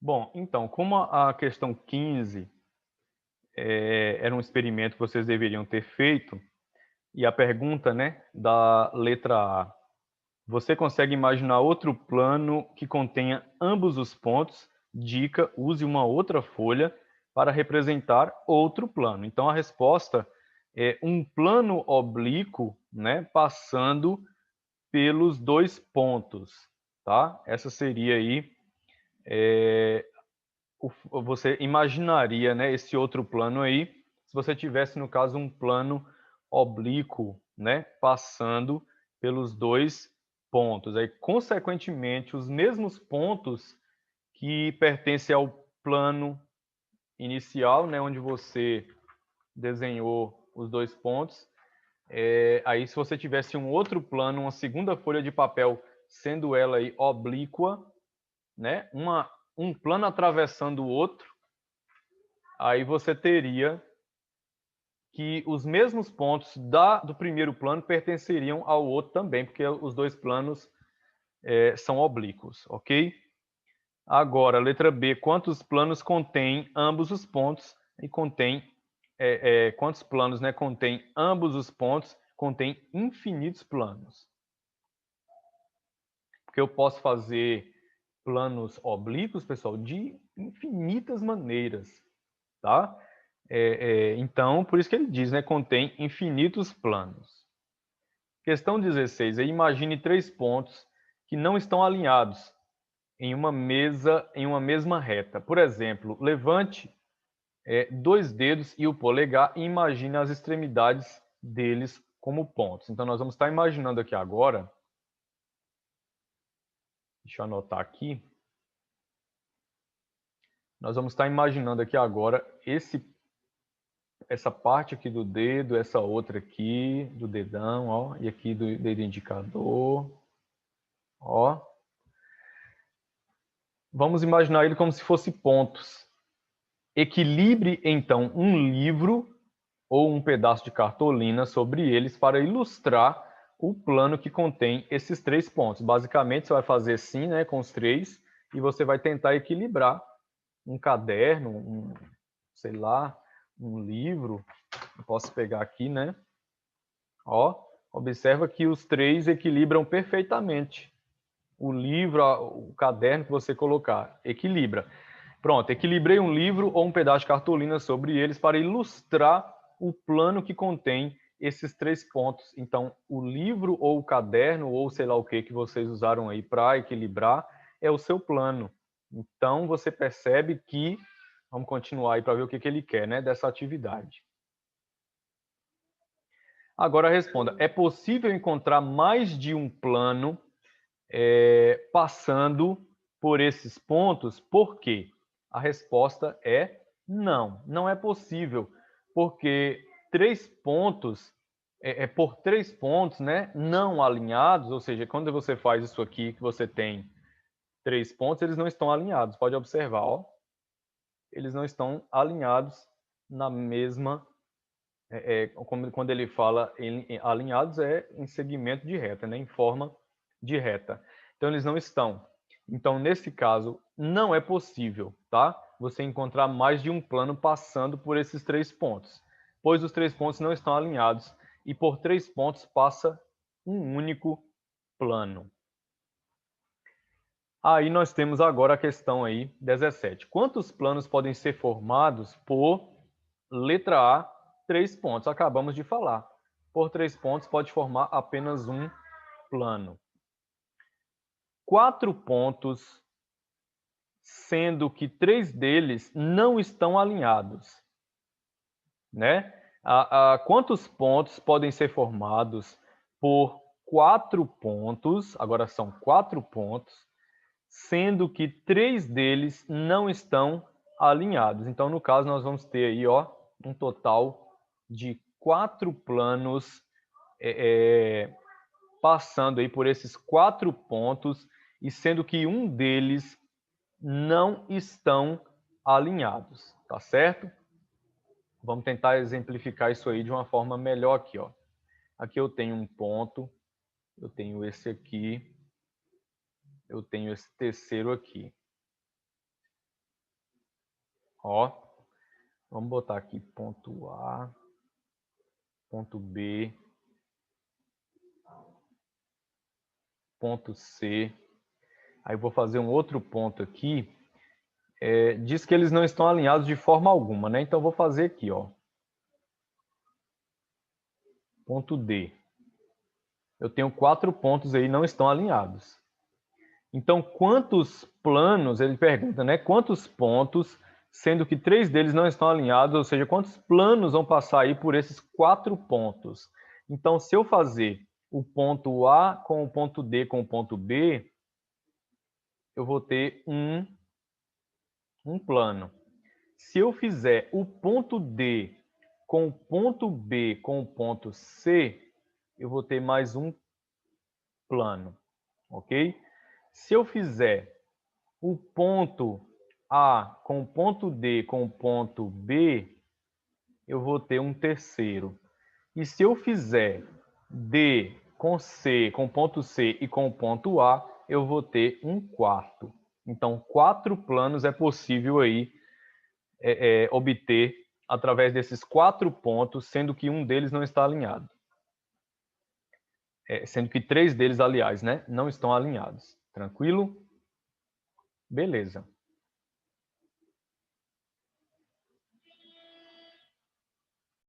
Bom, então, como a questão 15 era um experimento que vocês deveriam ter feito, e a pergunta, né, da letra A, você consegue imaginar outro plano que contenha ambos os pontos? Dica: use uma outra folha para representar outro plano. Então, a resposta é um plano oblíquo, né, passando pelos dois pontos, tá? Essa seria aí, você imaginaria, né, esse outro plano aí, se você tivesse, no caso, um plano oblíquo, né, passando pelos dois pontos. Aí, consequentemente, os mesmos pontos que pertencem ao plano inicial, né, onde você desenhou os dois pontos, aí se você tivesse um outro plano, uma segunda folha de papel, sendo ela aí oblíqua, né, um plano atravessando o outro, aí você teria que os mesmos pontos do primeiro plano pertenceriam ao outro também, porque os dois planos são oblíquos, ok? Agora, letra B, quantos planos contém ambos os pontos? E contém, quantos planos, né, contém ambos os pontos? Contém infinitos planos. Porque eu posso fazer planos oblíquos, pessoal, de infinitas maneiras, tá? Então, por isso que ele diz, né, contém infinitos planos. Questão 16. Imagine três pontos que não estão alinhados em uma mesma reta. Por exemplo, levante dois dedos e o polegar e imagine as extremidades deles como pontos. Então, nós vamos estar imaginando aqui agora, deixa eu anotar aqui, nós vamos estar imaginando aqui agora essa parte aqui do dedo, essa outra aqui do dedão, ó, e aqui do dedo indicador, ó. Vamos imaginar ele como se fosse pontos. Equilibre, então, um livro ou um pedaço de cartolina sobre eles para ilustrar o plano que contém esses três pontos. Basicamente, você vai fazer assim, né, com os três, e você vai tentar equilibrar um caderno, sei lá, um livro. Eu posso pegar aqui, né? Ó, observa que os três equilibram perfeitamente. O livro, o caderno que você colocar, equilibra. Pronto, equilibrei um livro ou um pedaço de cartolina sobre eles para ilustrar o plano que contém esses três pontos. Então, o livro ou o caderno, ou sei lá o que vocês usaram aí para equilibrar, é o seu plano. Então, você percebe que, vamos continuar aí para ver o que ele quer, né, dessa atividade. Agora responda, é possível encontrar mais de um plano passando por esses pontos? Por quê? A resposta é não, não é possível, porque três pontos, por três pontos, né, não alinhados, ou seja, quando você faz isso aqui, que você tem três pontos, eles não estão alinhados, pode observar, ó, eles não estão alinhados na mesma, quando ele fala em alinhados, é em segmento de reta, né, em forma de reta. Então, eles não estão. Então, nesse caso, não é possível, tá? Você encontrar mais de um plano passando por esses três pontos, pois os três pontos não estão alinhados e por três pontos passa um único plano. Aí nós temos agora a questão aí 17. Quantos planos podem ser formados por letra A, três pontos? Acabamos de falar. Por três pontos pode formar apenas um plano. Quatro pontos, sendo que três deles não estão alinhados, né? Quantos pontos podem ser formados por quatro pontos? Agora são quatro pontos, sendo que três deles não estão alinhados. Então, no caso, nós vamos ter aí, ó, um total de quatro planos passando aí por esses quatro pontos e sendo que um deles não estão alinhados, tá certo? Vamos tentar exemplificar isso aí de uma forma melhor aqui, ó. Aqui eu tenho um ponto, eu tenho esse aqui, eu tenho esse terceiro aqui. Ó, vamos botar aqui ponto A, ponto B, ponto C. Aí vou fazer um outro ponto aqui. Diz que eles não estão alinhados de forma alguma, né? Então vou fazer aqui, ó. Ponto D. Eu tenho 4 pontos aí não estão alinhados. Então, quantos planos, ele pergunta, né? Quantos pontos, sendo que 3 deles não estão alinhados, ou seja, quantos planos vão passar aí por esses 4 pontos? Então, se eu fazer o ponto A com o ponto D com o ponto B, eu vou ter um plano. Se eu fizer o ponto D com o ponto B com o ponto C, eu vou ter mais um plano, ok? Se eu fizer o ponto A com o ponto D com o ponto B, eu vou ter um terceiro. E se eu fizer D com C, com o ponto C e com o ponto A, eu vou ter um quarto. Então, 4 planos é possível aí obter através desses 4 pontos, sendo que um deles não está alinhado. Sendo que 3 deles, aliás, né, não estão alinhados. Tranquilo? Beleza.